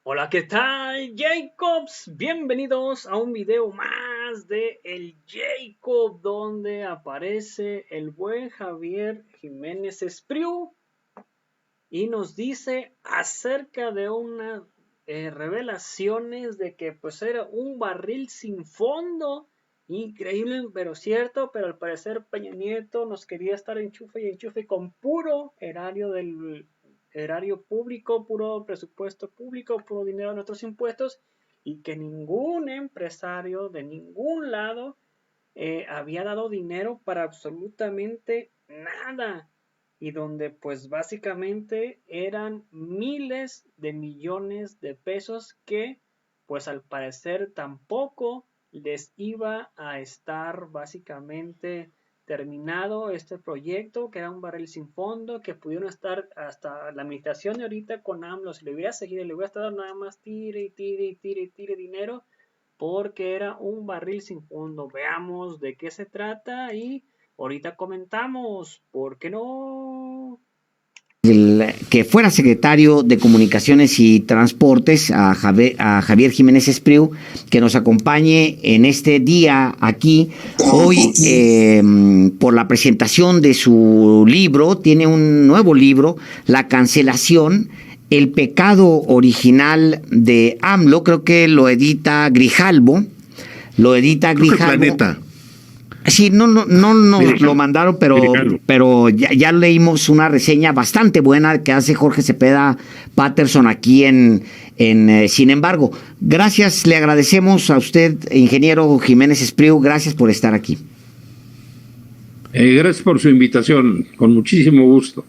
Hola, ¿qué tal, Jacobs? Bienvenidos a un video más de El Jacob, donde aparece el buen Javier Jiménez Espriu y nos dice acerca de unas revelaciones de que pues era un barril sin fondo. Increíble, pero cierto, pero al parecer Peña Nieto nos quería estar enchufe y enchufe con puro erario público, puro presupuesto público, puro dinero de nuestros impuestos, y que ningún empresario de ningún lado había dado dinero para absolutamente nada, y donde pues básicamente eran miles de millones de pesos que pues al parecer tampoco les iba a estar básicamente terminado este proyecto, que era un barril sin fondo, que pudieron estar hasta la administración de ahorita con AMLO, si le hubiera seguido, le hubiera estado nada más tire y tire y tire y tire dinero, porque era un barril sin fondo. Veamos de qué se trata y ahorita comentamos, ¿por qué no? Que fuera secretario de Comunicaciones y Transportes, a Javier Jiménez Espriu, que nos acompañe en este día aquí, hoy, por la presentación de su libro. Tiene un nuevo libro, La cancelación, el pecado original de AMLO. Creo que lo edita Grijalbo. Planeta. Sí, no nos lo mandaron, pero ya leímos una reseña bastante buena que hace Jorge Cepeda Patterson aquí en Sin embargo. Gracias, le agradecemos a usted, ingeniero Jiménez Espriu, gracias por estar aquí. Gracias por su invitación, con muchísimo gusto.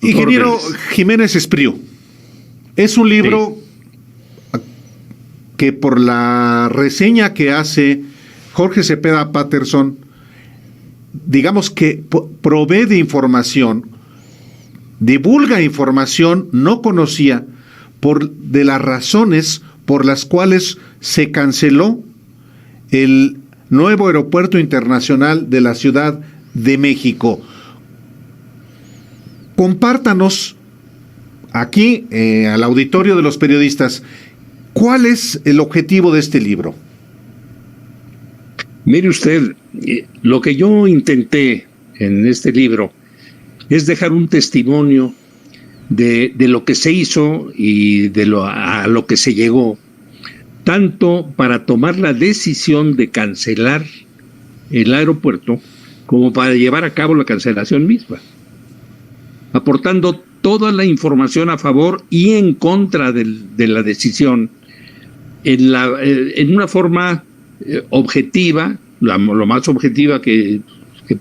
Ingeniero Jiménez Espriu, es un libro que por la reseña que hace Jorge Cepeda Patterson, digamos que provee de información, divulga información no conocida de las razones por las cuales se canceló el nuevo aeropuerto internacional de la Ciudad de México. Compártanos aquí al auditorio de los periodistas, ¿cuál es el objetivo de este libro? Mire usted, lo que yo intenté en este libro es dejar un testimonio de lo que se hizo y a lo que se llegó, tanto para tomar la decisión de cancelar el aeropuerto como para llevar a cabo la cancelación misma, aportando toda la información a favor y en contra de la decisión en una forma objetiva, lo más objetiva que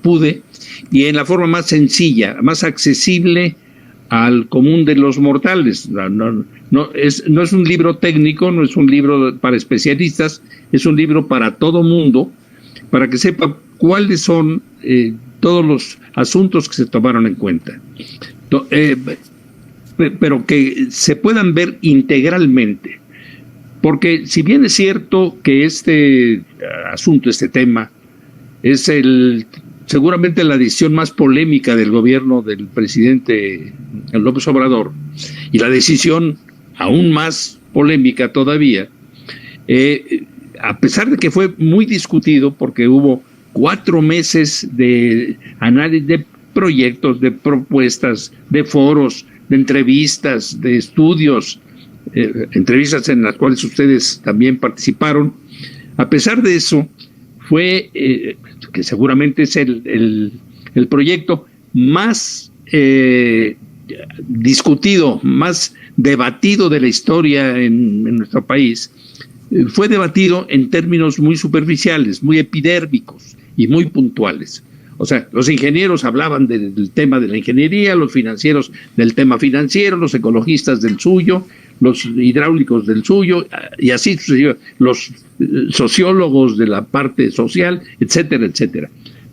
pude, y en la forma más sencilla, más accesible al común de los mortales. No es un libro técnico, no es un libro para especialistas, es un libro para todo mundo, para que sepa cuáles son todos los asuntos que se tomaron en cuenta, pero que se puedan ver integralmente. Porque si bien es cierto que este asunto, este tema, es seguramente la decisión más polémica del gobierno del presidente López Obrador, y la decisión aún más polémica todavía, a pesar de que fue muy discutido, porque hubo 4 meses de análisis de proyectos, de propuestas, de foros, de entrevistas, de estudios, entrevistas en las cuales ustedes también participaron. A pesar de eso, fue que seguramente es el proyecto más discutido, más debatido de la historia en nuestro país. Fue debatido en términos muy superficiales, muy epidérmicos y muy puntuales. O sea, los ingenieros hablaban del tema de la ingeniería, los financieros del tema financiero, los ecologistas del suyo, los hidráulicos del suyo, y así los sociólogos de la parte social, etcétera, etcétera.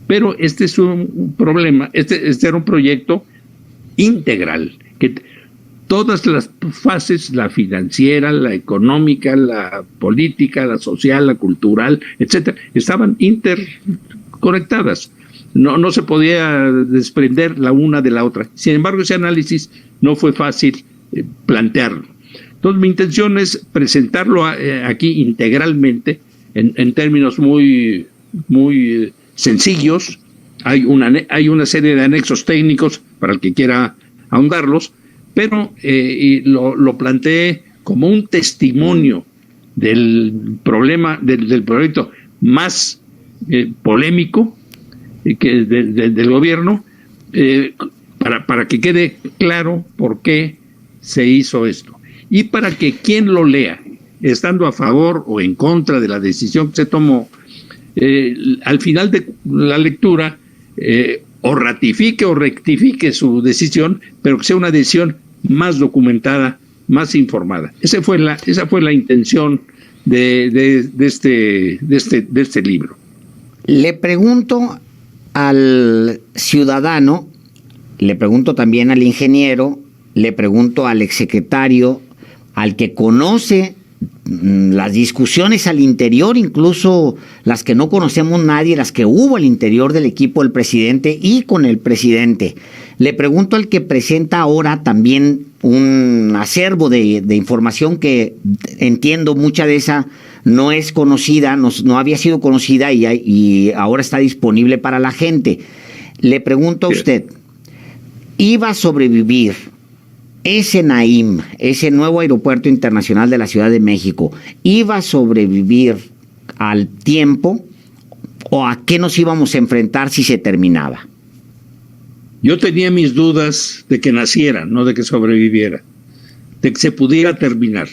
Pero este es un problema, este era un proyecto integral, que todas las fases, la financiera, la económica, la política, la social, la cultural, etcétera, estaban interconectadas. No se podía desprender la una de la otra. Sin embargo, ese análisis no fue fácil plantearlo. Entonces mi intención es presentarlo aquí integralmente en términos muy, muy sencillos. Hay una serie de anexos técnicos para el que quiera ahondarlos, pero lo planteé como un testimonio del problema, del proyecto más polémico del gobierno, para que quede claro por qué se hizo esto. Y para que quien lo lea, estando a favor o en contra de la decisión que se tomó, al final de la lectura, o ratifique o rectifique su decisión, pero que sea una decisión más documentada, más informada. Esa fue la intención de este libro. Le pregunto al ciudadano, le pregunto también al ingeniero, le pregunto al exsecretario, al que conoce las discusiones al interior, incluso las que no conocemos nadie, las que hubo al interior del equipo del presidente y con el presidente. Le pregunto al que presenta ahora también un acervo de información que entiendo mucha de esa no es conocida, no había sido conocida y ahora está disponible para la gente. Le pregunto a usted, ¿iba a sobrevivir ese Naim, ese nuevo aeropuerto internacional de la Ciudad de México, iba a sobrevivir al tiempo o a qué nos íbamos a enfrentar si se terminaba? Yo tenía mis dudas de que naciera, no de que sobreviviera, de que se pudiera terminar.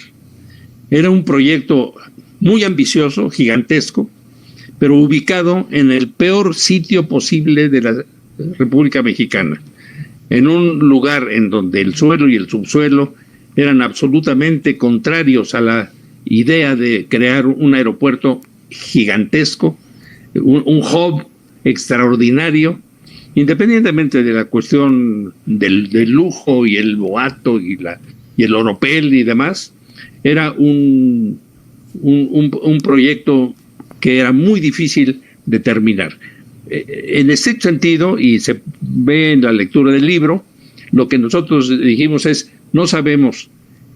Era un proyecto muy ambicioso, gigantesco, pero ubicado en el peor sitio posible de la República Mexicana, en un lugar en donde el suelo y el subsuelo eran absolutamente contrarios a la idea de crear un aeropuerto gigantesco, un hub extraordinario, independientemente de la cuestión del lujo y el boato y el oropel y demás. Era un proyecto que era muy difícil de terminar. En estricto sentido, y se ve en la lectura del libro, lo que nosotros dijimos es, no sabemos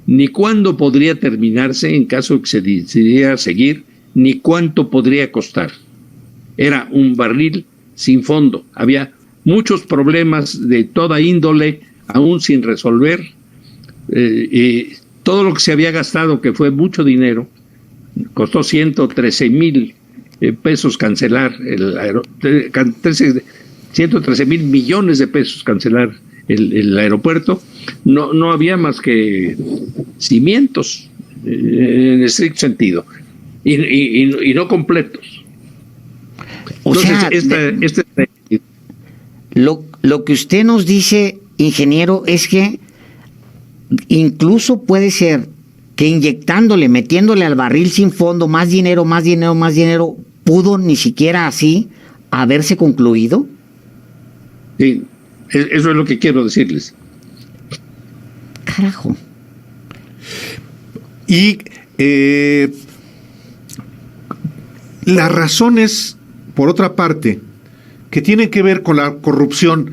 ni cuándo podría terminarse en caso que se decidiera seguir, ni cuánto podría costar. Era un barril sin fondo. Había muchos problemas de toda índole aún sin resolver. Y todo lo que se había gastado, que fue mucho dinero, costó 113,000 pesos cancelar 113,000 millones de pesos cancelar el aeropuerto. No había más que cimientos en estricto sentido y no completos. Entonces, lo que usted nos dice, ingeniero, es que incluso puede ser que inyectándole, metiéndole al barril sin fondo más dinero, pudo ni siquiera así haberse concluido. Sí, eso es lo que quiero decirles. Carajo. Y las razones, por otra parte, que tienen que ver con la corrupción,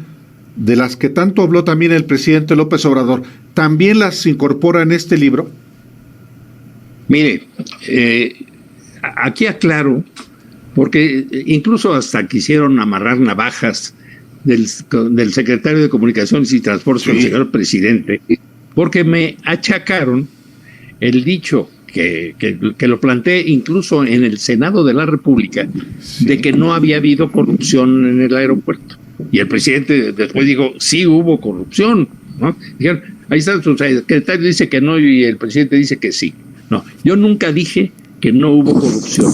de las que tanto habló también el presidente López Obrador, ¿también las incorpora en este libro? Mire, aquí aclaro, porque incluso hasta quisieron amarrar navajas del secretario de Comunicaciones y Transportes, el señor presidente, porque me achacaron el dicho que lo planteé incluso en el Senado de la República, de que no había habido corrupción en el aeropuerto. Y el presidente después dijo, sí hubo corrupción, ¿no? Dijeron, ahí está, su secretario dice que no y el presidente dice que sí. No, yo nunca dije que no hubo corrupción.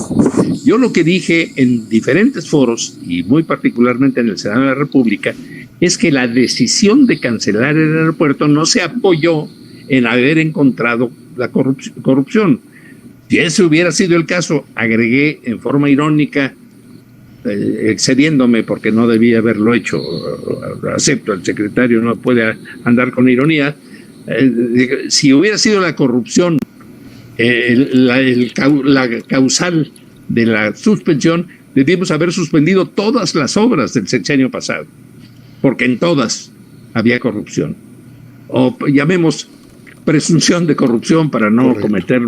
Yo lo que dije en diferentes foros, y muy particularmente en el Senado de la República, es que la decisión de cancelar el aeropuerto no se apoyó en haber encontrado la corrupción. Si ese hubiera sido el caso, agregué en forma irónica, excediéndome porque no debía haberlo hecho, acepto, el secretario no puede andar con ironía, si hubiera sido la corrupción la causal de la suspensión, debíamos haber suspendido todas las obras del sexenio pasado, porque en todas había corrupción. O llamemos presunción de corrupción para no Correcto. cometer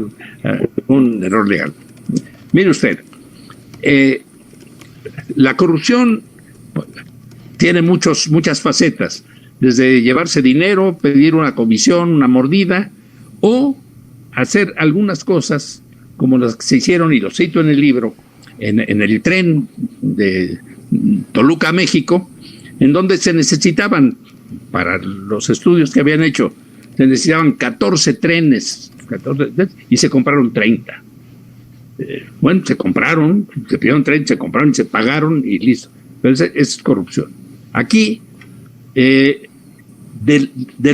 un error legal. Mire usted, la corrupción tiene muchas facetas, desde llevarse dinero, pedir una comisión, una mordida, o hacer algunas cosas como las que se hicieron, y lo cito en el libro, en el tren de Toluca a México, en donde se necesitaban, para los estudios que habían hecho, se necesitaban 14 trenes, y se compraron 30. Bueno, se pidieron 30, se compraron y se pagaron y listo. Pero es corrupción. Aquí, de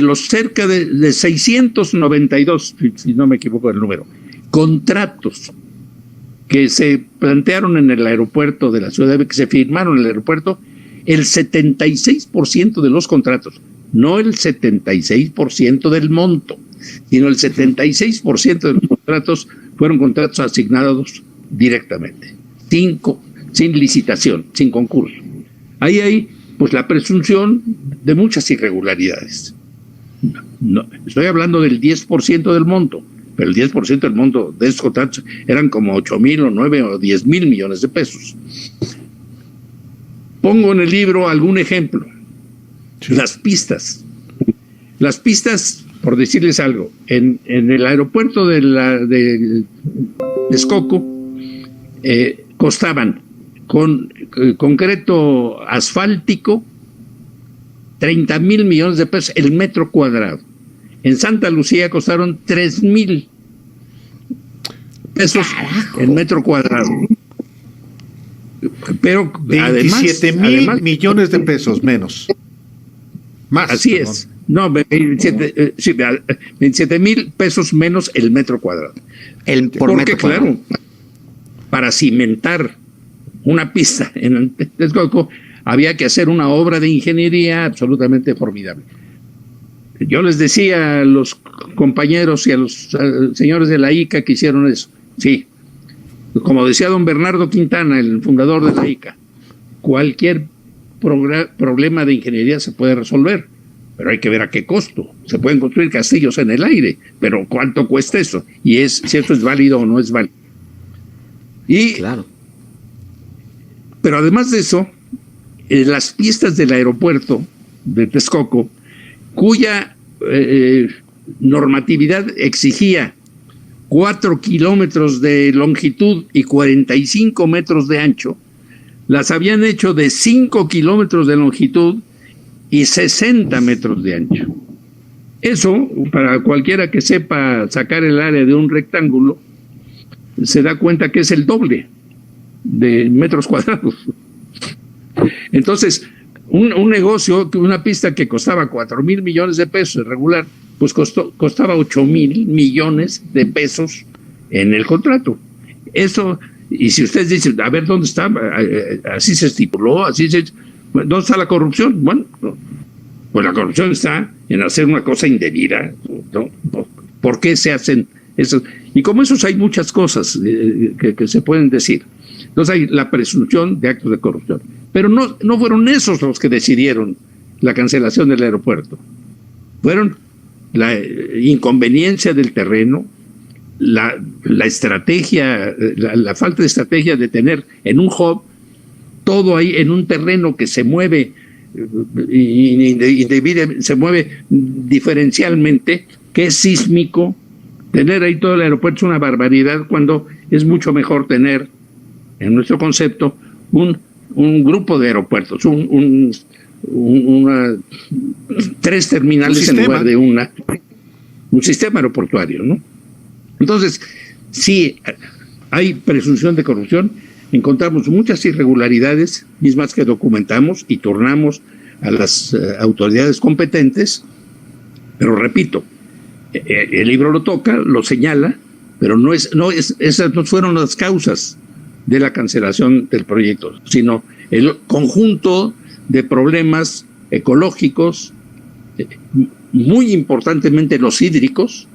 los cerca de 692, si no me equivoco del número, contratos que se plantearon en el aeropuerto de la Ciudad de México, que se firmaron en el aeropuerto, el 76% de los contratos, no el 76% del monto, sino el 76% de los contratos fueron contratos asignados directamente, sin licitación, sin concurso. Ahí hay pues la presunción de muchas irregularidades. No, estoy hablando del 10% del monto, pero el 10% del monto de esos contratos eran como 8,000 o 9 o 10,000 millones de pesos. Pongo en el libro algún ejemplo. Sí. Las pistas, por decirles algo, en el aeropuerto de Texcoco costaban con concreto asfáltico 30,000 millones de pesos el metro cuadrado. En Santa Lucía costaron 3,000 pesos el metro cuadrado. Pero 27,000 millones de pesos menos. Más. Así es. No, 27,000 pesos menos el metro cuadrado. Por metro cuadrado. Claro, para cimentar una pista en Texcoco había que hacer una obra de ingeniería absolutamente formidable. Yo les decía a los compañeros y a los señores de la ICA que hicieron eso. Sí, como decía don Bernardo Quintana, el fundador de la ICA, cualquier problema de ingeniería se puede resolver, pero hay que ver a qué costo. Se pueden construir castillos en el aire, pero ¿cuánto cuesta eso? Y si eso es válido o no es válido. Y claro. Pero además de eso, las pistas del aeropuerto de Texcoco, cuya normatividad exigía 4 kilómetros de longitud y 45 metros de ancho, las habían hecho de 5 kilómetros de longitud y 60 metros de ancho. Eso, para cualquiera que sepa sacar el área de un rectángulo, se da cuenta que es el doble de metros cuadrados. Entonces, un negocio, una pista que costaba 4,000 millones de pesos regular, pues costaba 8,000 millones de pesos en el contrato. Eso, y si ustedes dicen, a ver, ¿dónde está? Así se estipuló, ¿dónde está la corrupción? Bueno, pues la corrupción está en hacer una cosa indebida, ¿no? ¿Por qué se hacen eso? Y como esos hay muchas cosas que se pueden decir. Entonces hay la presunción de actos de corrupción. Pero no fueron esos los que decidieron la cancelación del aeropuerto. Fueron la inconveniencia del terreno, la estrategia, la falta de estrategia de tener en un hub todo ahí en un terreno que se mueve se mueve diferencialmente, que es sísmico. Tener ahí todo el aeropuerto es una barbaridad, cuando es mucho mejor tener, en nuestro concepto, un grupo de aeropuertos, 3 terminales en lugar de un sistema aeroportuario, ¿no? Entonces, sí, hay presunción de corrupción, encontramos muchas irregularidades, mismas que documentamos y turnamos a las autoridades competentes, pero repito, el libro lo toca, lo señala, pero esas no fueron las causas de la cancelación del proyecto, sino el conjunto de problemas ecológicos, muy importantemente los hídricos,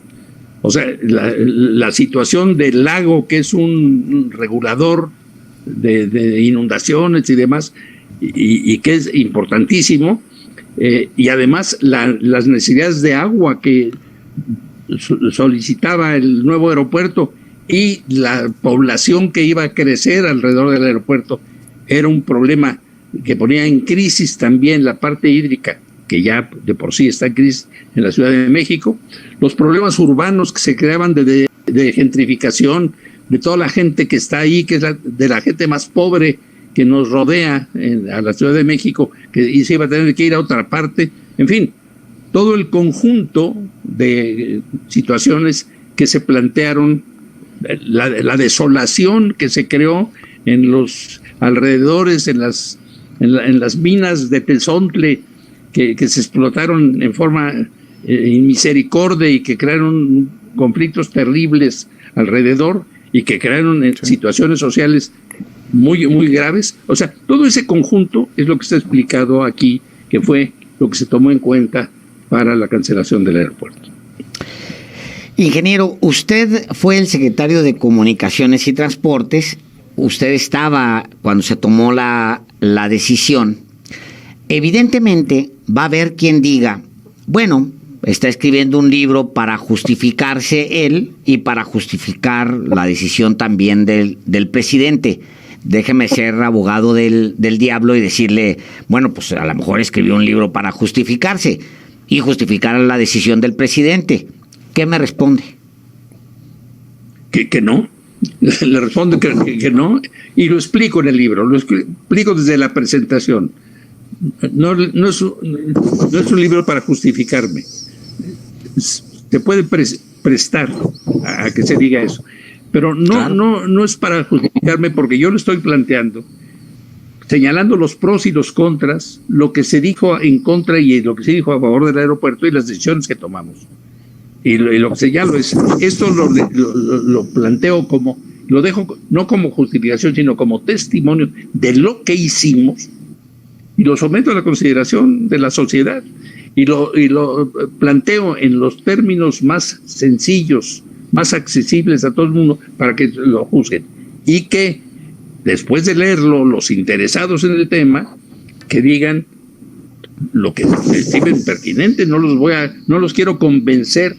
o sea, la situación del lago, que es un regulador de inundaciones y demás, y que es importantísimo, y además las necesidades de agua que solicitaba el nuevo aeropuerto y la población que iba a crecer alrededor del aeropuerto, era un problema que ponía en crisis también la parte hídrica, que ya de por sí está en crisis en la Ciudad de México, los problemas urbanos que se creaban de gentrificación, de toda la gente que está ahí, que es de la gente más pobre que nos rodea a la Ciudad de México, y se iba a tener que ir a otra parte, en fin, todo el conjunto de situaciones que se plantearon, la desolación que se creó en los alrededores, en las minas de Tezontle, que se explotaron en forma inmisericordia y que crearon conflictos terribles alrededor y que crearon situaciones sociales muy, muy graves. O sea, todo ese conjunto es lo que está explicado aquí, que fue lo que se tomó en cuenta para la cancelación del aeropuerto. Ingeniero, usted fue el secretario de Comunicaciones y Transportes. Usted estaba cuando se tomó la decisión. Evidentemente va a haber quien diga, bueno, está escribiendo un libro para justificarse él y para justificar la decisión también del presidente. Déjeme ser abogado del diablo y decirle, bueno, pues a lo mejor escribió un libro para justificarse y justificar la decisión del presidente. ¿Qué me responde? Que no. Le respondo que no, y lo explico en el libro, lo explico desde la presentación. No es un libro para justificarme. Se puede prestar a que se diga eso, pero no es para justificarme, porque yo lo estoy planteando, señalando los pros y los contras, lo que se dijo en contra y lo que se dijo a favor del aeropuerto y las decisiones que tomamos. Y lo que señalo es, esto lo planteo como, lo dejo no como justificación, sino como testimonio de lo que hicimos, y lo someto a la consideración de la sociedad, y lo planteo en los términos más sencillos, más accesibles a todo el mundo, para que lo juzguen, y que después de leerlo, los interesados en el tema, que digan lo que estimen pertinente. No los quiero convencer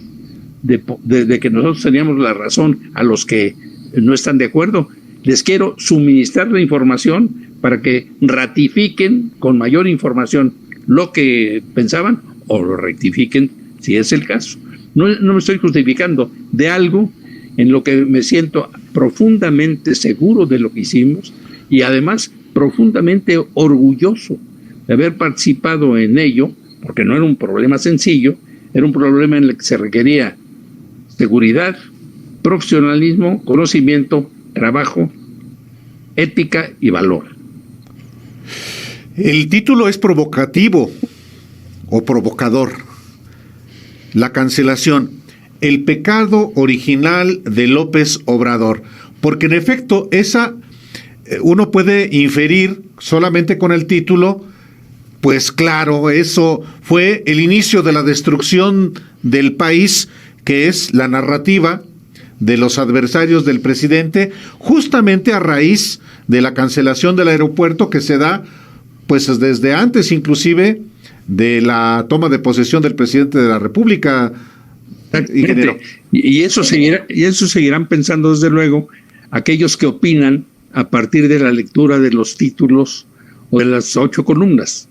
de que nosotros teníamos la razón a los que no están de acuerdo. Les quiero suministrar la información para que ratifiquen con mayor información lo que pensaban o lo rectifiquen si es el caso. No me estoy justificando de algo en lo que me siento profundamente seguro de lo que hicimos y además profundamente orgulloso de haber participado en ello, porque no era un problema sencillo, era un problema en el que se requería seguridad, profesionalismo, conocimiento, trabajo, ética y valor. El título es provocativo o provocador. La cancelación, el pecado original de López Obrador, porque en efecto uno puede inferir solamente con el título, pues claro, eso fue el inicio de la destrucción del país, que es la narrativa de los adversarios del presidente, justamente a raíz de la cancelación del aeropuerto que se da pues desde antes inclusive de la toma de posesión del presidente de la República. Y eso seguirán pensando desde luego aquellos que opinan a partir de la lectura de los títulos o de las 8 columnas.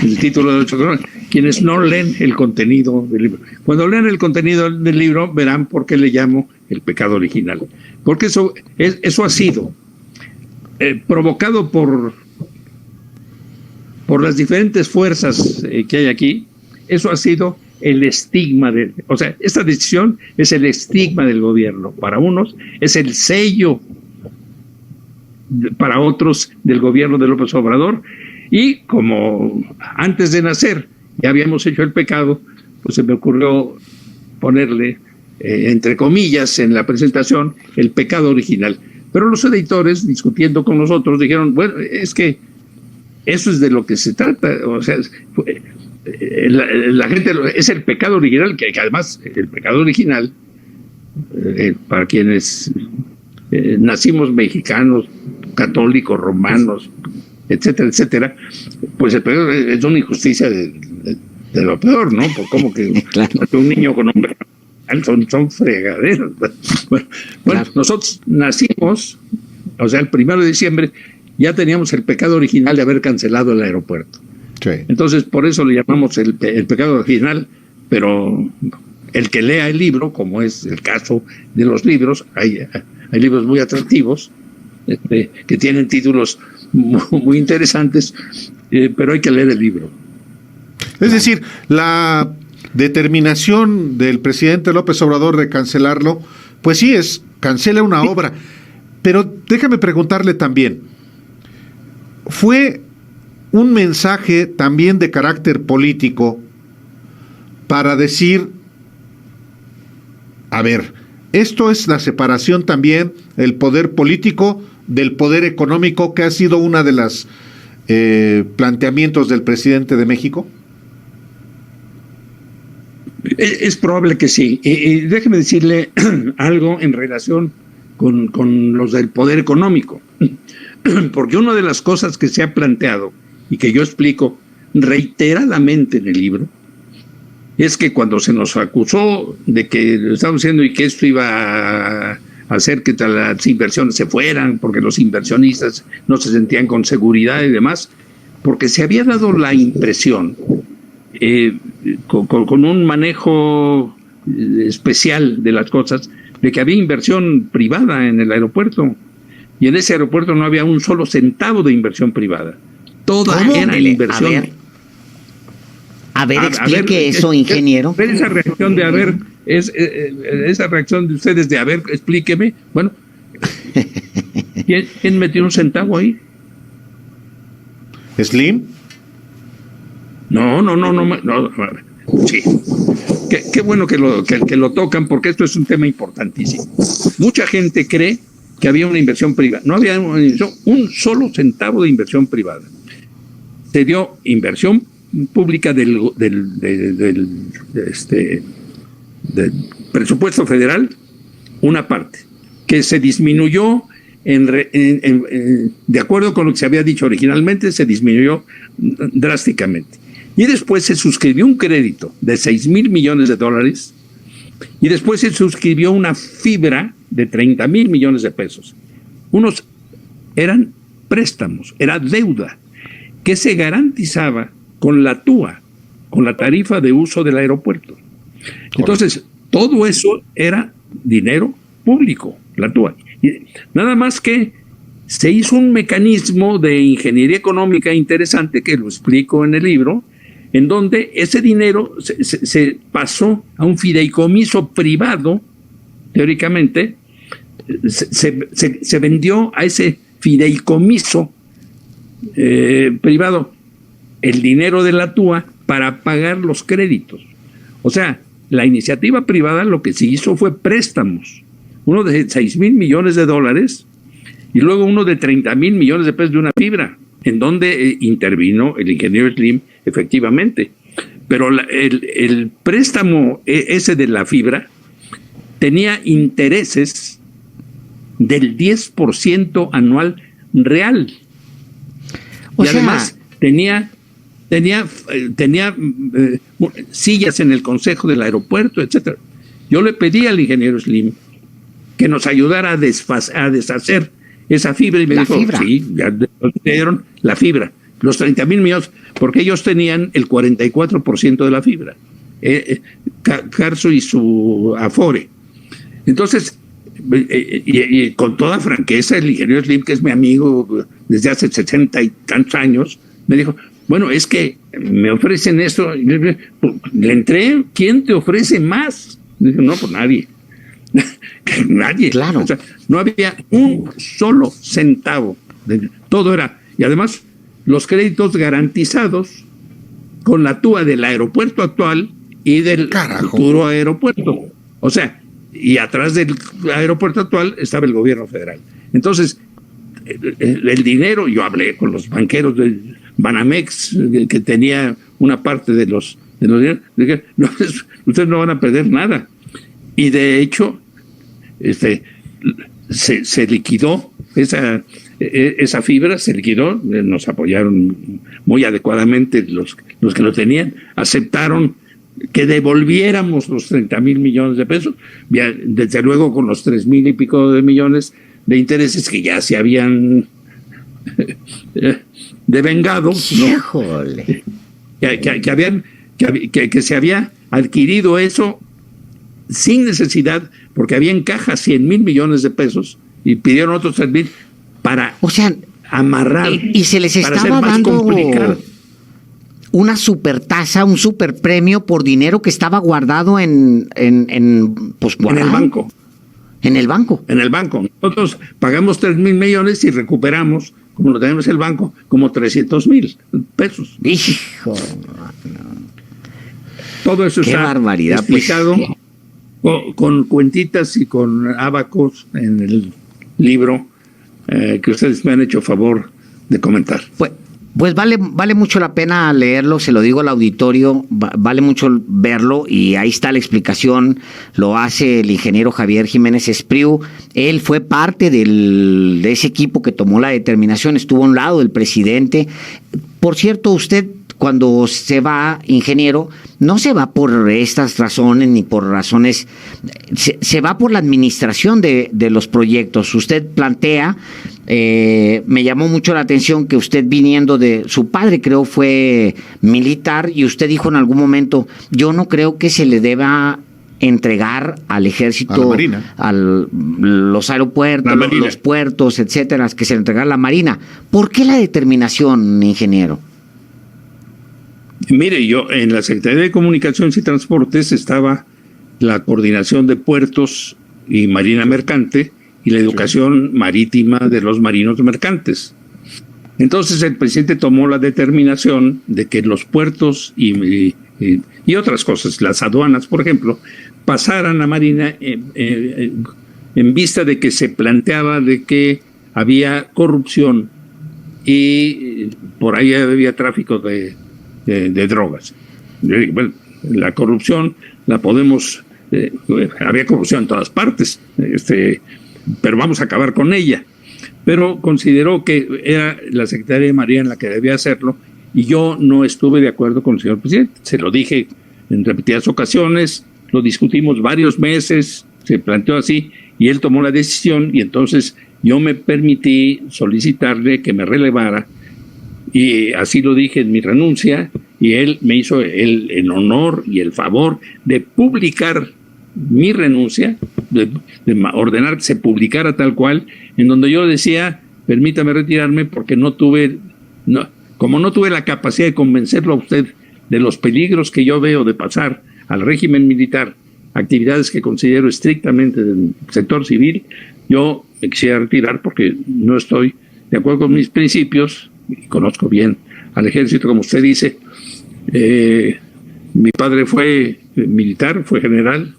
El título de 8 columnas, quienes no leen el contenido del libro. Cuando lean el contenido del libro verán por qué le llamo el pecado original. Porque eso ha sido provocado por las diferentes fuerzas que hay aquí. Eso ha sido el estigma o sea, esta decisión es el estigma del gobierno. Para unos es el sello, para otros, del gobierno de López Obrador. Y como antes de nacer ya habíamos hecho el pecado, pues se me ocurrió ponerle, entre comillas, en la presentación, el pecado original. Pero los editores, discutiendo con nosotros, dijeron, bueno, es que eso es de lo que se trata. O sea, la gente, es el pecado original, que además el pecado original, para quienes nacimos mexicanos, católicos, romanos, etcétera, etcétera, pues el pecado es una injusticia de lo peor, ¿no? Por cómo que claro. Un niño con un son fregaderos. Bueno, Claro. nosotros nacimos, o sea, el 1 de diciembre, ya teníamos el pecado original de haber cancelado el aeropuerto. Sí. Entonces, por eso le llamamos el pecado original, pero el que lea el libro, como es el caso de los libros, hay libros muy atractivos, que tienen títulos muy interesantes, pero hay que leer el libro. Es decir, la determinación del presidente López Obrador de cancelarlo, pues sí, cancela una obra. Pero déjame preguntarle también, ¿fue un mensaje también de carácter político para decir, a ver, esto es la separación también, el poder político del poder económico, que ha sido una de las planteamientos del presidente de México? Es probable que sí. Déjeme decirle algo en relación con los del poder económico, porque una de las cosas que se ha planteado y que yo explico reiteradamente en el libro es que cuando se nos acusó de que lo estábamos haciendo y que esto iba a hacer que las inversiones se fueran, porque los inversionistas no se sentían con seguridad y demás, porque se había dado la impresión, con un manejo especial de las cosas, de que había inversión privada en el aeropuerto, y en ese aeropuerto no había un solo centavo de inversión privada. Toda era inversión. A ver, explique eso, ingeniero. Ver esa reacción de esa reacción de ustedes de explíqueme. Bueno, ¿quién metió un centavo ahí? ¿Slim? No. Sí. Qué bueno que lo tocan, porque esto es un tema importantísimo. Mucha gente cree que había una inversión privada. No había un solo centavo de inversión privada. Se dio inversión pública del presupuesto federal, una parte, que se disminuyó de acuerdo con lo que se había dicho originalmente, se disminuyó drásticamente. Y después se suscribió un crédito de $6,000 millones, y después se suscribió una fibra de $30,000 millones. Unos eran préstamos, era deuda, que se garantizaba con la TUA, con la tarifa de uso del aeropuerto. Entonces, todo eso era dinero público, la TUA. Y nada más que se hizo un mecanismo de ingeniería económica interesante, que lo explico en el libro, en donde ese dinero se pasó a un fideicomiso privado, teóricamente, se vendió a ese fideicomiso privado el dinero de la TUA para pagar los créditos. O sea, la iniciativa privada lo que se hizo fue préstamos, uno de $6,000 millones y luego uno de $30,000 millones de una fibra, en donde intervino el ingeniero Slim, efectivamente. Pero el préstamo ese de la fibra tenía intereses del 10% anual real. Y además tenía sillas en el consejo del aeropuerto, etcétera. Yo le pedí al ingeniero Slim que nos ayudara a deshacer esa fibra, y me dijo, sí, ya dieron la fibra, los $30,000 millones, porque ellos tenían el 44% de la fibra, Carso y su Afore. Entonces, y con toda franqueza, el ingeniero Slim, que es mi amigo desde hace 60 y tantos años, me dijo, bueno, es que me ofrecen esto. Le entré, ¿quién te ofrece más? Dije, no, pues nadie. Nadie. Claro. O sea, no había un solo centavo. Todo era. Y además, los créditos garantizados con la TUA del aeropuerto actual y del futuro aeropuerto. O sea, y atrás del aeropuerto actual estaba el gobierno federal. Entonces, el dinero, yo hablé con los banqueros de Banamex, que tenía una parte de los dineros, dije, no, ustedes no van a perder nada. Y de hecho, se liquidó esa fibra, se liquidó, nos apoyaron muy adecuadamente los que lo tenían, aceptaron que devolviéramos los 30,000 millones de pesos, desde luego con los 3,000 y pico de millones de intereses que ya se habían devengado, ¿no? Híjole. Que se había adquirido eso sin necesidad, porque había en caja 100,000 millones de pesos y pidieron otros 3,000 para amarrar. Y se les estaba dando una supertasa, un superpremio por dinero que estaba guardado en el banco. En el banco. En el banco. Nosotros pagamos 3,000 millones y recuperamos, como lo tenemos en el banco, como 300,000 pesos. Hijo. Todo eso está barbaridad, explicado con cuentitas y con ábacos en el libro que ustedes me han hecho favor de comentar. Pues vale mucho la pena leerlo, se lo digo al auditorio, vale mucho verlo y ahí está la explicación, lo hace el ingeniero Javier Jiménez Espriu. Él fue parte de ese equipo que tomó la determinación, estuvo a un lado del presidente. Por cierto, usted cuando se va, ingeniero, no se va por estas razones ni por razones, se va por la administración de los proyectos. Usted plantea, me llamó mucho la atención que usted viniendo de su padre, creo fue militar, y usted dijo en algún momento, yo no creo que se le deba entregar al ejército, a la Marina, los aeropuertos, los puertos, etcétera, que se le entregara a la Marina. ¿Por qué la determinación, ingeniero? Mire, yo en la Secretaría de Comunicaciones y Transportes estaba la coordinación de puertos y marina mercante y la educación marítima de los marinos mercantes. Entonces el presidente tomó la determinación de que los puertos y otras cosas, las aduanas, por ejemplo, pasaran a Marina en vista de que se planteaba de que había corrupción y por ahí había tráfico de drogas. Bueno, la corrupción la podemos, había corrupción en todas partes, pero vamos a acabar con ella. Pero consideró que era la Secretaría de Marina la que debía hacerlo y yo no estuve de acuerdo con el señor presidente. Se lo dije en repetidas ocasiones, lo discutimos varios meses, se planteó así y él tomó la decisión y entonces yo me permití solicitarle que me relevara. Y así lo dije en mi renuncia, y él me hizo el honor y el favor de publicar mi renuncia, de ordenar que se publicara tal cual, en donde yo decía, permítame retirarme porque como no tuve la capacidad de convencerlo a usted de los peligros que yo veo de pasar al régimen militar, actividades que considero estrictamente del sector civil, yo me quisiera retirar porque no estoy de acuerdo con mis principios. Y conozco bien al ejército, como usted dice. Mi padre fue militar, fue general.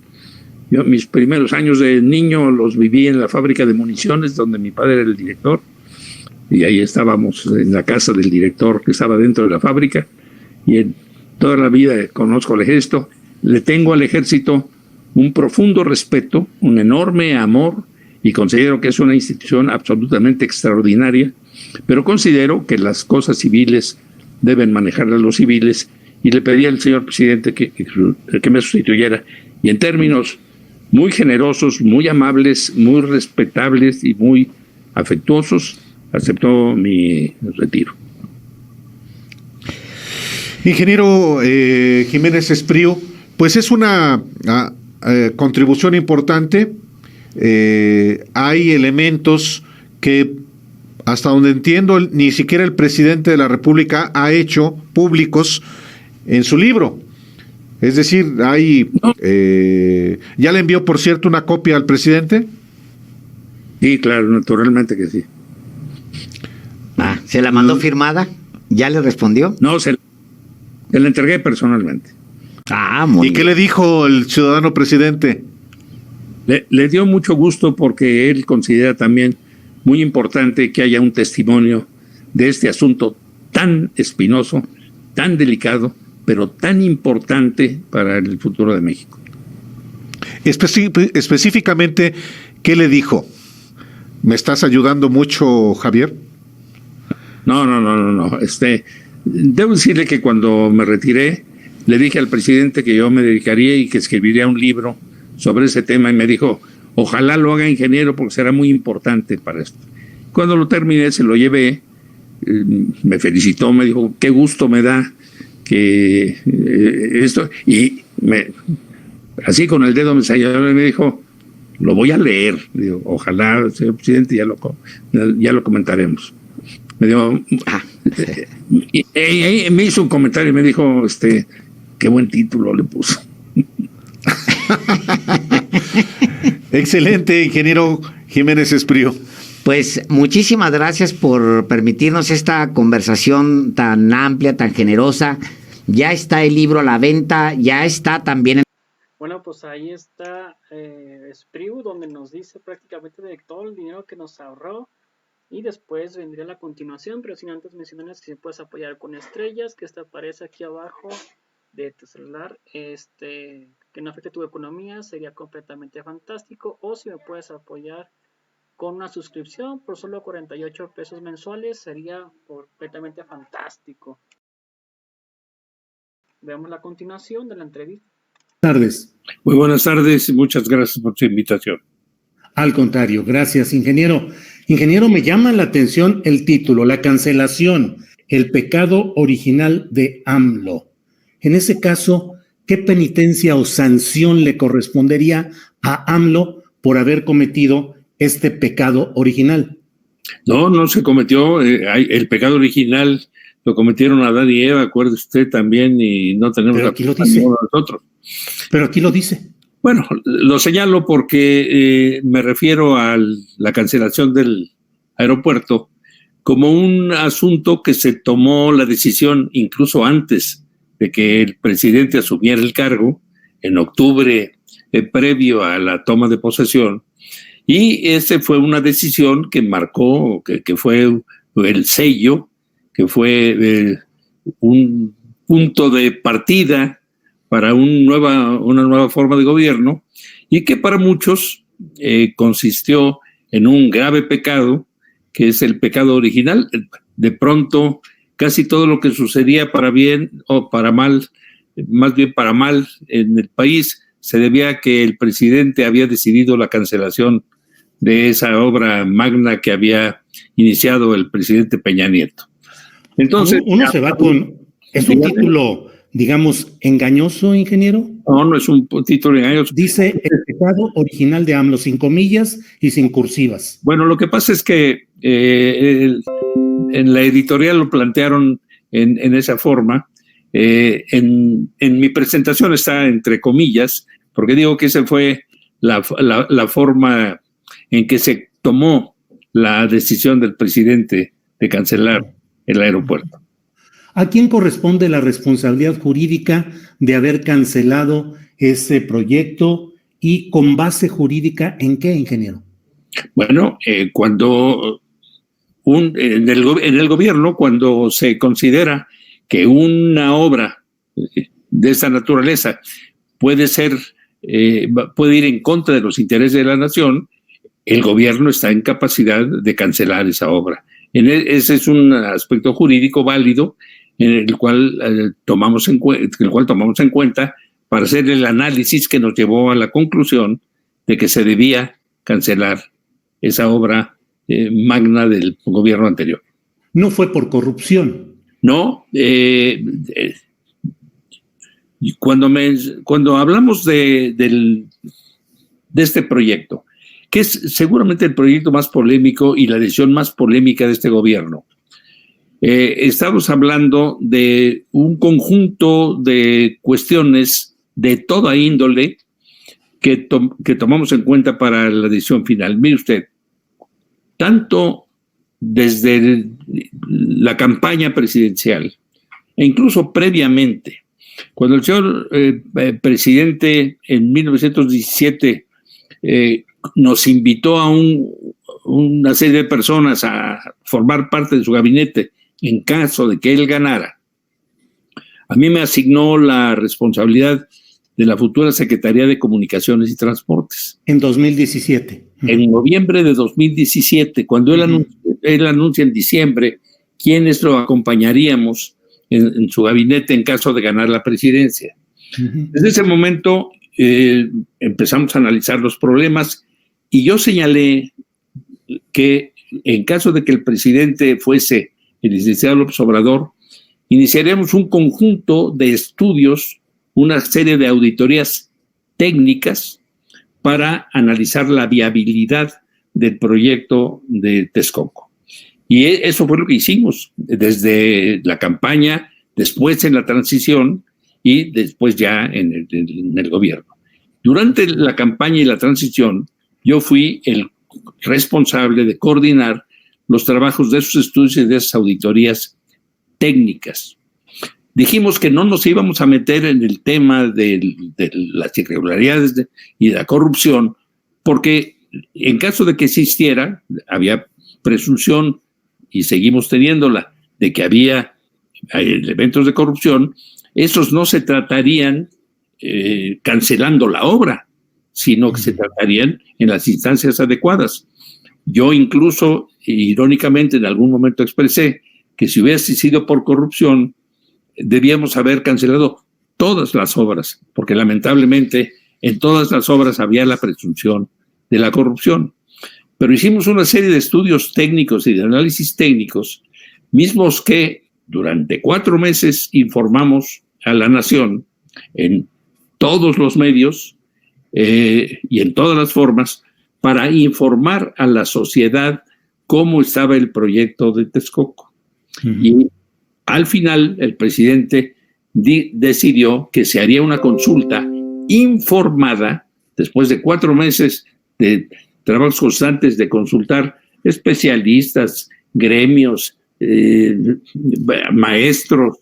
Yo mis primeros años de niño los viví en la fábrica de municiones, donde mi padre era el director. Y ahí estábamos en la casa del director que estaba dentro de la fábrica. Y en toda la vida conozco al ejército. Le tengo al ejército un profundo respeto, un enorme amor, y considero que es una institución absolutamente extraordinaria, pero considero que las cosas civiles deben manejarlas los civiles y le pedí al señor presidente que me sustituyera y en términos muy generosos, muy amables, muy respetables y muy afectuosos aceptó mi retiro. Ingeniero Jiménez Espriu, pues es una contribución importante. Hay elementos que, hasta donde entiendo, ni siquiera el presidente de la República ha hecho públicos en su libro. Es decir, hay ¿ya le envió, por cierto, una copia al presidente? Sí, claro, naturalmente que sí. ¿Se la mandó firmada? ¿Ya le respondió? No, se la entregué personalmente. Muy ¿Y qué le dijo el ciudadano presidente? Le dio mucho gusto porque él considera también muy importante que haya un testimonio de este asunto tan espinoso, tan delicado, pero tan importante para el futuro de México. Específicamente, ¿qué le dijo? ¿Me estás ayudando mucho, Javier? No. Debo decirle que cuando me retiré, le dije al presidente que yo me dedicaría y que escribiría un libro sobre ese tema y me dijo, ojalá lo haga, ingeniero, porque será muy importante para esto. Cuando lo terminé, se lo llevé, me felicitó, me dijo, qué gusto me da que esto, y así con el dedo me señaló y me dijo, lo voy a leer. Digo, ojalá, señor presidente, ya lo comentaremos. Me dijo, me hizo un comentario y me dijo, qué buen título le puso. Excelente, ingeniero Jiménez Espriu. Pues muchísimas gracias por permitirnos esta conversación tan amplia, tan generosa. Ya está el libro a la venta, ya está también. Bueno, pues ahí está Espriu, donde nos dice prácticamente de todo el dinero que nos ahorró. Y después vendría la continuación, pero sin antes mencionarles que si puedes apoyar con estrellas, que aparece aquí abajo de tu celular, que no afecte tu economía, sería completamente fantástico. O si me puedes apoyar con una suscripción por solo 48 pesos mensuales, sería completamente fantástico. Veamos la continuación de la entrevista. Buenas tardes. Muy buenas tardes y muchas gracias por su invitación. Al contrario, gracias, ingeniero. Ingeniero, me llama la atención el título, la cancelación, el pecado original de AMLO. En ese caso, ¿qué penitencia o sanción le correspondería a AMLO por haber cometido este pecado original? No se cometió. El pecado original lo cometieron Adán y Eva, acuerde usted también, y no tenemos Pero aquí lo dice. Nosotros. Pero aquí lo dice. Bueno, lo señalo porque me refiero a la cancelación del aeropuerto como un asunto que se tomó la decisión incluso antes de que el presidente asumiera el cargo, en octubre previo a la toma de posesión, y esa fue una decisión que marcó, que fue el sello, que fue un punto de partida para una nueva forma de gobierno, y que para muchos consistió en un grave pecado, que es el pecado original. De pronto, casi todo lo que sucedía para bien o para mal, más bien para mal en el país, se debía a que el presidente había decidido la cancelación de esa obra magna que había iniciado el presidente Peña Nieto. Entonces, uno se va con... ¿Es un título, digamos, engañoso, ingeniero? No es un título engañoso. Dice el pecado original de AMLO, sin comillas y sin cursivas. Bueno, lo que pasa es que en la editorial lo plantearon en esa forma. En mi presentación está entre comillas, porque digo que esa fue la forma en que se tomó la decisión del presidente de cancelar el aeropuerto. ¿A quién corresponde la responsabilidad jurídica de haber cancelado ese proyecto y con base jurídica en qué, ingeniero? Bueno, cuando en el gobierno, cuando se considera que una obra de esa naturaleza puede ir en contra de los intereses de la nación, el gobierno está en capacidad de cancelar esa obra. Ese es un aspecto jurídico válido en el cual tomamos en cuenta para hacer el análisis que nos llevó a la conclusión de que se debía cancelar esa obra magna del gobierno anterior. No fue por corrupción. No, cuando hablamos de este proyecto, que es seguramente el proyecto más polémico y la decisión más polémica de este gobierno, estamos hablando de un conjunto de cuestiones de toda índole que tomamos en cuenta para la decisión final. Mire usted, tanto desde la campaña presidencial e incluso previamente, cuando el señor presidente en 1917 nos invitó a una serie de personas a formar parte de su gabinete en caso de que él ganara, a mí me asignó la responsabilidad de la futura Secretaría de Comunicaciones y Transportes. En 2017. En noviembre de 2017, cuando él anuncia en diciembre quiénes lo acompañaríamos en su gabinete en caso de ganar la presidencia. Desde ese momento empezamos a analizar los problemas y yo señalé que en caso de que el presidente fuese el licenciado López Obrador, iniciaríamos un conjunto de estudios, una serie de auditorías técnicas para analizar la viabilidad del proyecto de Texcoco. Y eso fue lo que hicimos desde la campaña, después en la transición y después ya en el gobierno. Durante la campaña y la transición, yo fui el responsable de coordinar los trabajos de esos estudios y de esas auditorías técnicas. Dijimos que no nos íbamos a meter en el tema de las irregularidades y de la corrupción, porque en caso de que existiera, había presunción, y seguimos teniéndola, de que había elementos de corrupción, esos no se tratarían cancelando la obra, sino que se tratarían en las instancias adecuadas. Yo incluso, irónicamente, en algún momento expresé que si hubiese sido por corrupción, debíamos haber cancelado todas las obras, porque lamentablemente en todas las obras había la presunción de la corrupción. Pero hicimos una serie de estudios técnicos y de análisis técnicos, mismos que durante 4 meses informamos a la nación en todos los medios y en todas las formas para informar a la sociedad cómo estaba el proyecto de Texcoco. Y al final el presidente decidió que se haría una consulta informada después de 4 meses de trabajos constantes de consultar especialistas, gremios, maestros,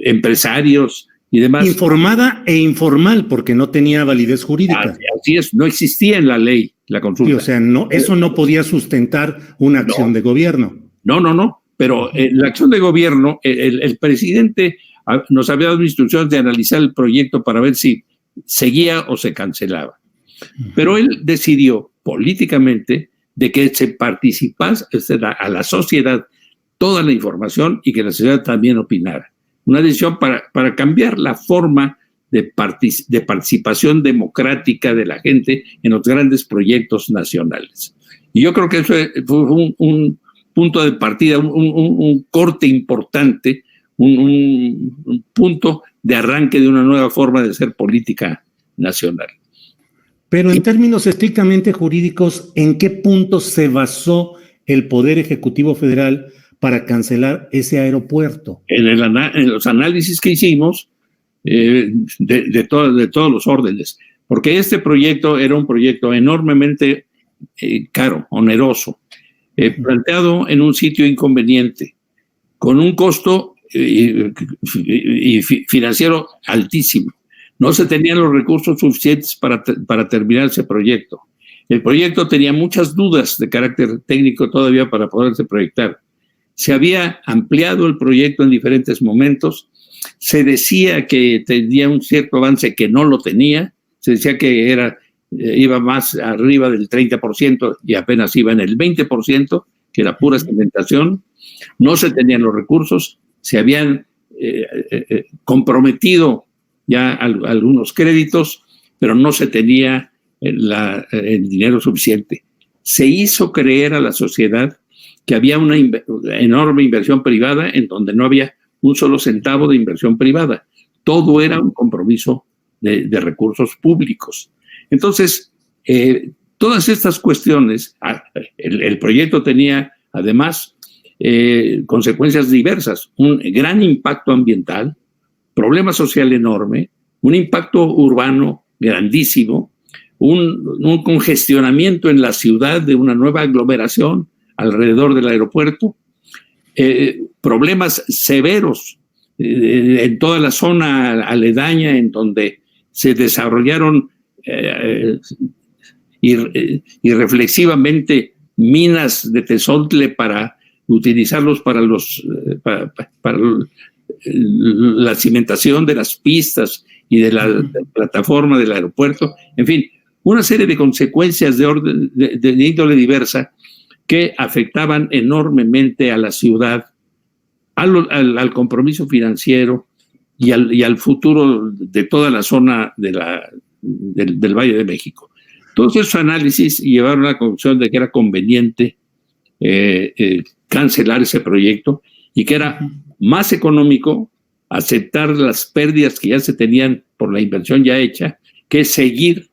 empresarios y demás. Informada e informal, porque no tenía validez jurídica. Así es, no existía en la ley la consulta. Sí, o sea, no, eso no podía sustentar una acción de gobierno. No, pero la acción de gobierno, el presidente nos había dado instrucciones de analizar el proyecto para ver si seguía o se cancelaba. Pero él decidió políticamente de que se participase a la sociedad toda la información y que la sociedad también opinara. Una decisión para cambiar la forma de participación democrática de la gente en los grandes proyectos nacionales. Y yo creo que eso fue un punto de partida, un corte importante, un punto de arranque de una nueva forma de hacer política nacional. Pero en términos estrictamente jurídicos, ¿en qué punto se basó el Poder Ejecutivo Federal para cancelar ese aeropuerto? En los análisis que hicimos de todos los órdenes, porque este proyecto era un proyecto enormemente caro, oneroso, planteado en un sitio inconveniente, con un costo financiero altísimo. No se tenían los recursos suficientes para terminar ese proyecto. El proyecto tenía muchas dudas de carácter técnico todavía para poderse proyectar. Se había ampliado el proyecto en diferentes momentos. Se decía que tenía un cierto avance que no lo tenía. Se decía que iba más arriba del 30% y apenas iba en el 20%, que era pura cementación. No se tenían los recursos. Se habían comprometido ya algunos créditos, pero no se tenía el dinero suficiente. Se hizo creer a la sociedad que había una enorme inversión privada en donde no había un solo centavo de inversión privada. Todo era un compromiso de recursos públicos. Entonces, todas estas cuestiones, el proyecto tenía además consecuencias diversas, un gran impacto ambiental, problema social enorme, un impacto urbano grandísimo, un congestionamiento en la ciudad de una nueva aglomeración alrededor del aeropuerto, problemas severos en toda la zona aledaña en donde se desarrollaron irreflexivamente minas de tesontle para utilizarlos para la cimentación de las pistas y de la plataforma del aeropuerto, en fin, una serie de consecuencias de índole diversa que afectaban enormemente a la ciudad al compromiso financiero y al futuro de toda la zona del Valle de México. Todos esos análisis llevaron a la conclusión de que era conveniente cancelar ese proyecto y que era más económico aceptar las pérdidas que ya se tenían por la inversión ya hecha que seguir,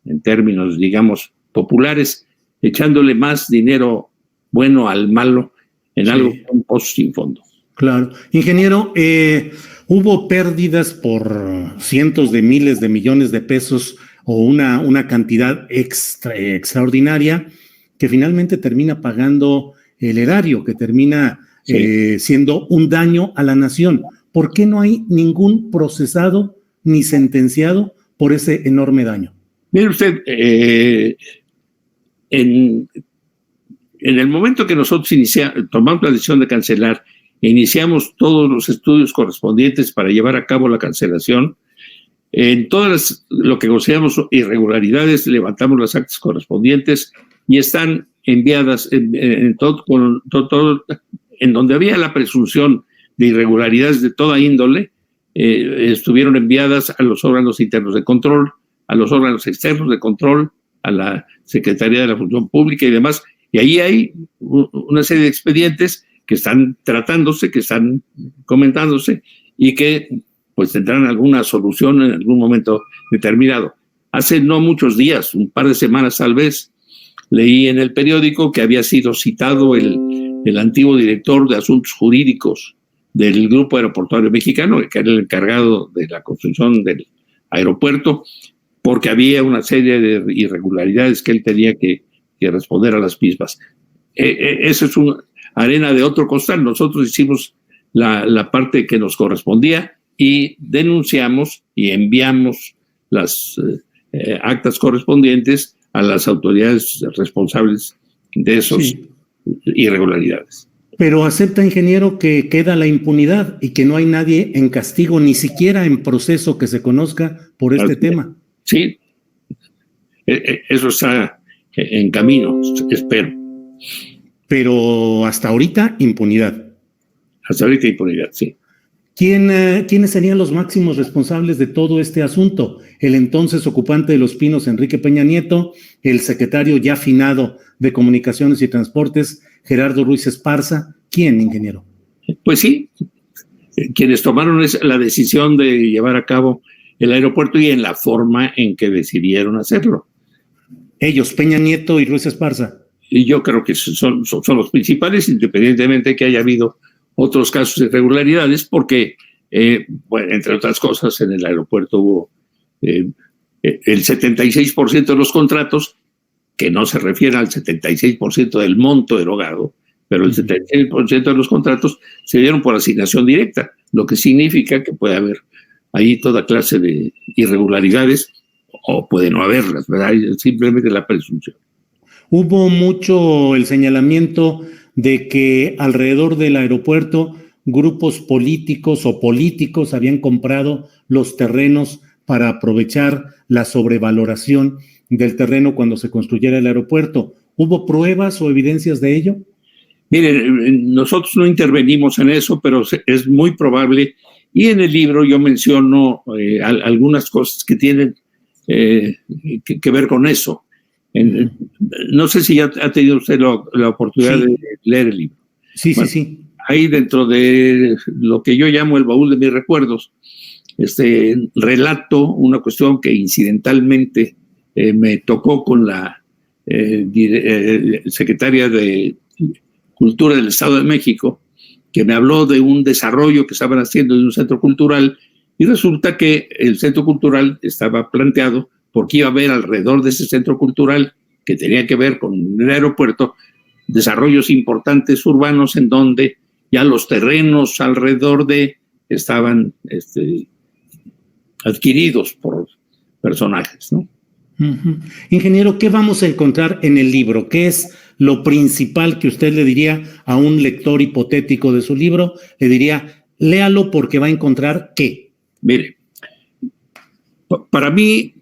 en términos, digamos, populares, echándole más dinero bueno al malo en algo con un pozo sin fondo. Claro. Ingeniero, hubo pérdidas por cientos de miles de millones de pesos o una cantidad extraordinaria que finalmente termina pagando el erario, que termina siendo un daño a la nación. ¿Por qué no hay ningún procesado ni sentenciado por ese enorme daño? Mire usted, en el momento que nosotros tomamos la decisión de cancelar, iniciamos todos los estudios correspondientes para llevar a cabo la cancelación. En todas lo que consideramos irregularidades, levantamos las actas correspondientes y están enviadas en donde había la presunción de irregularidades de toda índole, estuvieron enviadas a los órganos internos de control, a los órganos externos de control, a la Secretaría de la Función Pública y demás. Y ahí hay una serie de expedientes que están tratándose, que están comentándose y que pues tendrán alguna solución en algún momento determinado. Hace no muchos días, un par de semanas tal vez, leí en el periódico que había sido citado el antiguo director de Asuntos Jurídicos del Grupo Aeroportuario Mexicano, que era el encargado de la construcción del aeropuerto, porque había una serie de irregularidades que él tenía que responder a las mismas. Eso es una arena de otro costal. Nosotros hicimos la parte que nos correspondía y denunciamos y enviamos las actas correspondientes a las autoridades responsables de esas irregularidades. Pero acepta, ingeniero, que queda la impunidad y que no hay nadie en castigo, ni siquiera en proceso que se conozca por este tema. Sí, eso está en camino, espero. Pero hasta ahorita, impunidad. Hasta ahorita impunidad, sí. ¿Quiénes serían los máximos responsables de todo este asunto? El entonces ocupante de Los Pinos, Enrique Peña Nieto, el secretario ya finado de Comunicaciones y Transportes, Gerardo Ruiz Esparza. ¿Quién, ingeniero? Pues sí, quienes tomaron la decisión de llevar a cabo el aeropuerto y en la forma en que decidieron hacerlo. Ellos, Peña Nieto y Ruiz Esparza. Y yo creo que son los principales, independientemente de que haya habido otros casos de irregularidades, porque, bueno, entre otras cosas, en el aeropuerto hubo el 76% de los contratos, que no se refiere al 76% del monto erogado, pero el 76% de los contratos se dieron por asignación directa, lo que significa que puede haber ahí toda clase de irregularidades, o puede no haberlas, ¿verdad? Simplemente la presunción. Hubo mucho el señalamiento de que alrededor del aeropuerto grupos políticos o políticos habían comprado los terrenos para aprovechar la sobrevaloración del terreno cuando se construyera el aeropuerto. ¿Hubo pruebas o evidencias de ello? Miren, nosotros no intervenimos en eso, pero es muy probable. Y en el libro yo menciono algunas cosas que tienen que ver con eso. No sé si ya ha tenido usted la oportunidad de leer el libro. Sí, bueno, sí. Ahí dentro de lo que yo llamo el baúl de mis recuerdos, relato una cuestión que incidentalmente me tocó con la secretaria de Cultura del Estado de México, que me habló de un desarrollo que estaban haciendo de un centro cultural, y resulta que el centro cultural estaba planteado porque iba a haber alrededor de ese centro cultural, que tenía que ver con el aeropuerto, desarrollos importantes urbanos en donde ya los terrenos alrededor estaban adquiridos por personajes, ¿no? Uh-huh. Ingeniero, ¿qué vamos a encontrar en el libro? ¿Qué es lo principal que usted le diría a un lector hipotético de su libro? Le diría, léalo porque va a encontrar ¿qué? Mire, para mí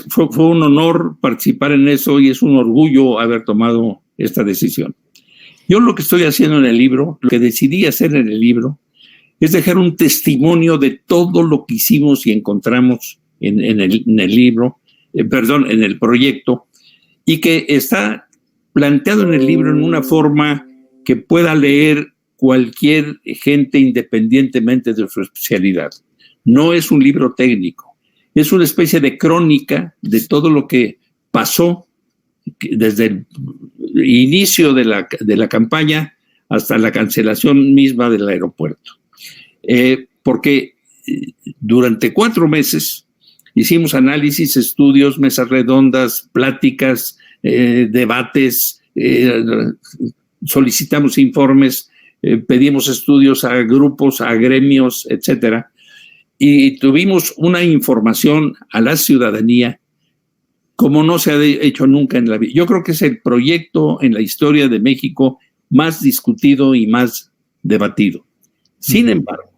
fue un honor participar en eso y es un orgullo haber tomado esta decisión. Yo lo que estoy haciendo en el libro, lo que decidí hacer en el libro, es dejar un testimonio de todo lo que hicimos y encontramos en el libro, en el proyecto, y que está planteado en el libro en una forma que pueda leer cualquier gente independientemente de su especialidad. No es un libro técnico, es una especie de crónica de todo lo que pasó desde el inicio de la campaña hasta la cancelación misma del aeropuerto. Porque durante 4 meses hicimos análisis, estudios, mesas redondas, pláticas, debates, solicitamos informes, pedimos estudios a grupos, a gremios, etcétera, y tuvimos una información a la ciudadanía como no se ha hecho nunca en la vida. Yo creo que es el proyecto en la historia de México más discutido y más debatido. Sin embargo,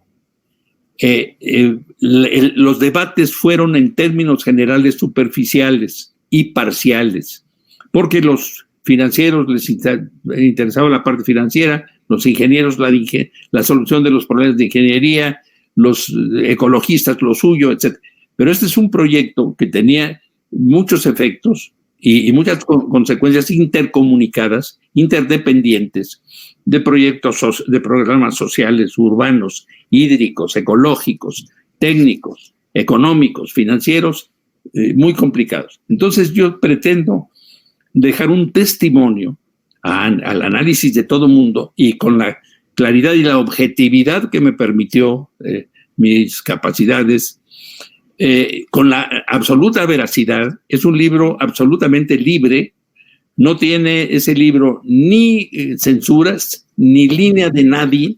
los debates fueron en términos generales superficiales y parciales, porque los financieros les interesaba la parte financiera, los ingenieros la solución de los problemas de ingeniería, los ecologistas lo suyo, etc. Pero este es un proyecto que tenía muchos efectos y muchas consecuencias intercomunicadas, interdependientes, de proyectos, de programas sociales, urbanos, hídricos, ecológicos, técnicos, económicos, financieros, muy complicados. Entonces yo pretendo dejar un testimonio al análisis de todo mundo y con la claridad y la objetividad que me permitió mis capacidades, con la absoluta veracidad. Es un libro absolutamente libre, no tiene ese libro ni censuras, ni línea de nadie,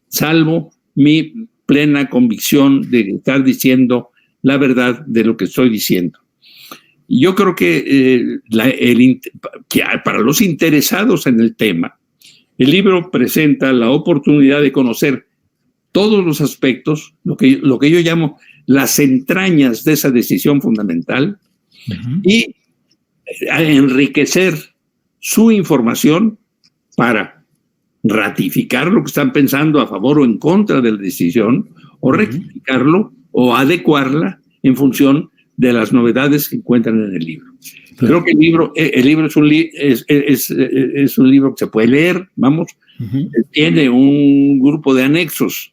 salvo mi plena convicción de estar diciendo la verdad de lo que estoy diciendo. Yo creo que para los interesados en el tema, el libro presenta la oportunidad de conocer todos los aspectos, lo que yo llamo las entrañas de esa decisión fundamental, y enriquecer su información para ratificar lo que están pensando a favor o en contra de la decisión, o rectificarlo o adecuarla en función de las novedades que encuentran en el libro. Creo que el libro es un libro que se puede leer, tiene un grupo de anexos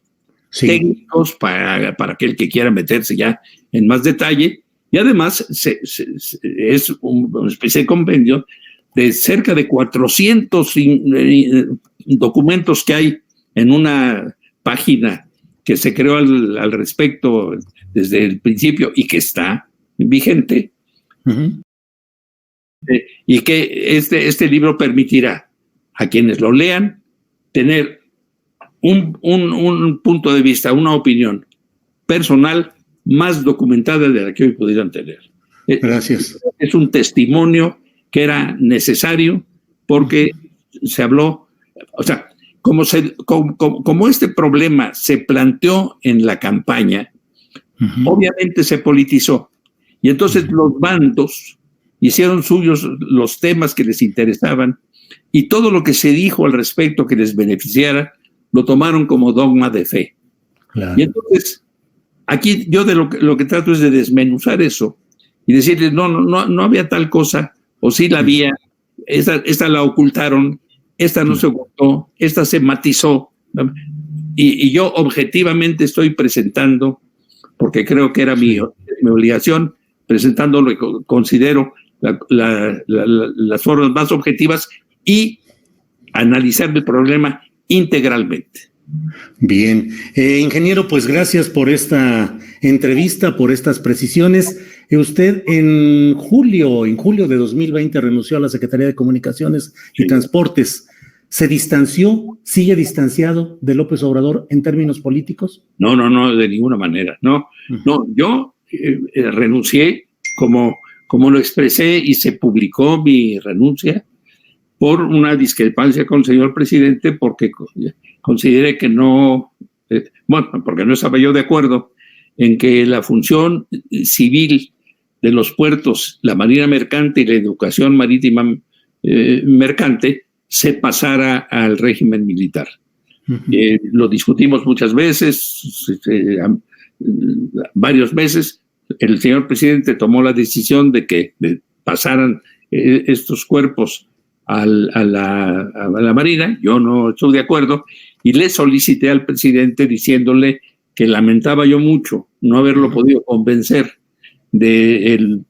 técnicos para aquel que quiera meterse ya en más detalle, y además es una especie de compendio de cerca de 400 documentos que hay en una página que se creó al respecto desde el principio y que está vigente. Y que este libro permitirá a quienes lo lean tener un punto de vista, una opinión personal más documentada de la que hoy pudieran tener. Gracias. Es un testimonio que era necesario porque se habló, o sea, como este problema se planteó en la campaña, obviamente se politizó. Y entonces los bandos hicieron suyos los temas que les interesaban y todo lo que se dijo al respecto que les beneficiara lo tomaron como dogma de fe. Claro. Y entonces, aquí yo de lo que trato es de desmenuzar eso y decirles, no había tal cosa, o sí la había, esta la ocultaron, esta no se ocultó, esta se matizó. Y yo objetivamente estoy presentando, porque creo que era mi obligación, presentando lo que considero las formas más objetivas y analizar el problema integralmente. Bien, ingeniero, pues gracias por esta entrevista, por estas precisiones. Usted en julio de 2020 renunció a la Secretaría de Comunicaciones y Transportes. ¿Se distanció, sigue distanciado de López Obrador en términos políticos? No, de ninguna manera. No, yo renuncié como lo expresé y se publicó mi renuncia por una discrepancia con el señor presidente, porque consideré que porque no estaba yo de acuerdo en que la función civil de los puertos, la marina mercante y la educación marítima mercante se pasara al régimen militar. Ujú. Lo discutimos muchas veces, varios meses. El señor presidente tomó la decisión de que pasaran estos cuerpos a la Marina. Yo no estoy de acuerdo y le solicité al presidente diciéndole que lamentaba yo mucho no haberlo podido convencer de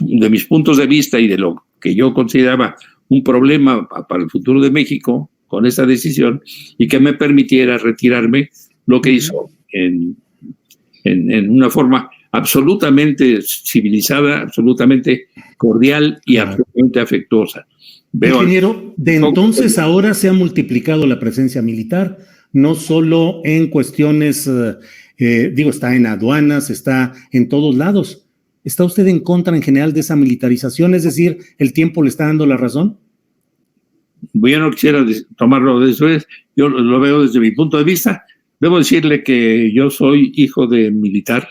mis puntos de vista y de lo que yo consideraba un problema para el futuro de México con esa decisión, y que me permitiera retirarme, lo que hizo en una forma absolutamente civilizada, absolutamente cordial y absolutamente afectuosa. Ingeniero, de entonces ahora se ha multiplicado la presencia militar, no solo en cuestiones, está en aduanas, está en todos lados. ¿Está usted en contra en general de esa militarización? Es decir, ¿el tiempo le está dando la razón? Yo no quisiera tomarlo de eso, yo lo veo desde mi punto de vista. Debo decirle que yo soy hijo de militar.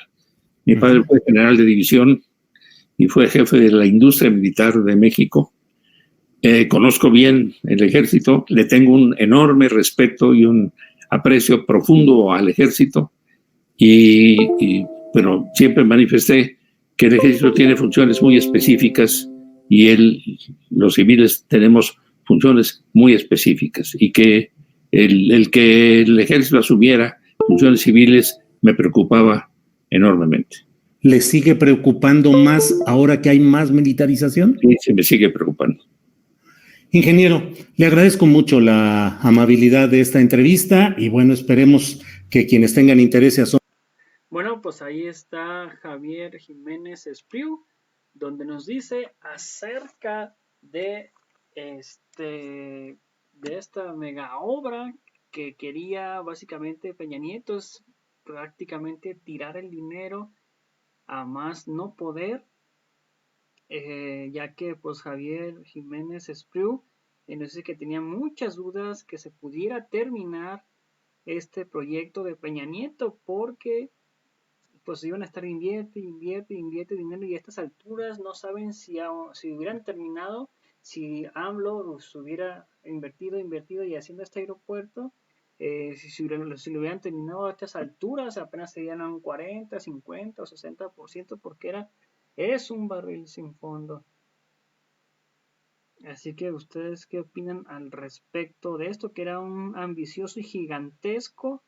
Mi padre fue general de división y fue jefe de la industria militar de México. Conozco bien el ejército, le tengo un enorme respeto y un aprecio profundo al ejército, pero siempre manifesté que el ejército tiene funciones muy específicas y los civiles tenemos funciones muy específicas, y que que el ejército asumiera funciones civiles me preocupaba enormemente. ¿Le sigue preocupando más ahora que hay más militarización? Sí, se me sigue preocupando. Ingeniero, le agradezco mucho la amabilidad de esta entrevista y bueno, esperemos que quienes tengan interés se asomen. Bueno, pues ahí está Javier Jiménez Espriu, donde nos dice acerca de esta mega obra que quería básicamente Peña Nieto, es prácticamente tirar el dinero a más no poder, ya que pues Javier Jiménez Espriu nos dice que tenía muchas dudas que se pudiera terminar este proyecto de Peña Nieto, porque pues iban a estar invierte dinero, y a estas alturas no saben si hubieran terminado, si AMLO se hubiera invertido y haciendo este aeropuerto, si lo hubieran terminado a estas alturas, apenas serían un 40, 50 o 60%, porque es un barril sin fondo. Así que ustedes, ¿qué opinan al respecto de esto? Que era un ambicioso y gigantesco,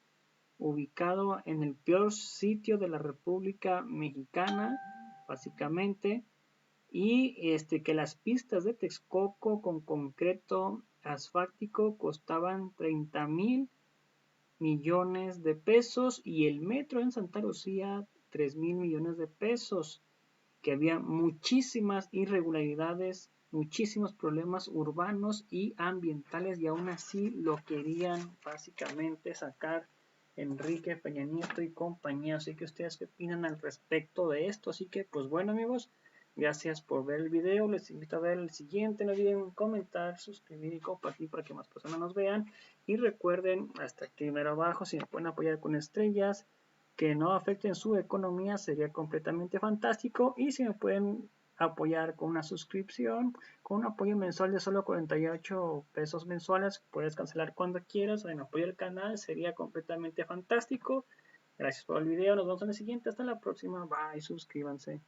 ubicado en el peor sitio de la República Mexicana, básicamente, y que las pistas de Texcoco con concreto asfáltico costaban 30,000 millones de pesos, y el metro en Santa Lucía 3,000 millones de pesos, que había muchísimas irregularidades, muchísimos problemas urbanos y ambientales, y aún así lo querían básicamente sacar Enrique Peña Nieto y compañía. Así que ustedes qué opinan al respecto de esto. Así que pues bueno, amigos, gracias por ver el video, les invito a ver el siguiente, no olviden comentar, suscribir y compartir para que más personas nos vean, y recuerden, hasta aquí mero abajo, si me pueden apoyar con estrellas que no afecten su economía sería completamente fantástico, y si me pueden apoyar con una suscripción, con un apoyo mensual de solo 48 pesos mensuales, puedes cancelar cuando quieras, en apoyo al canal sería completamente fantástico. Gracias por el video, nos vemos en el siguiente, hasta la próxima, bye, suscríbanse.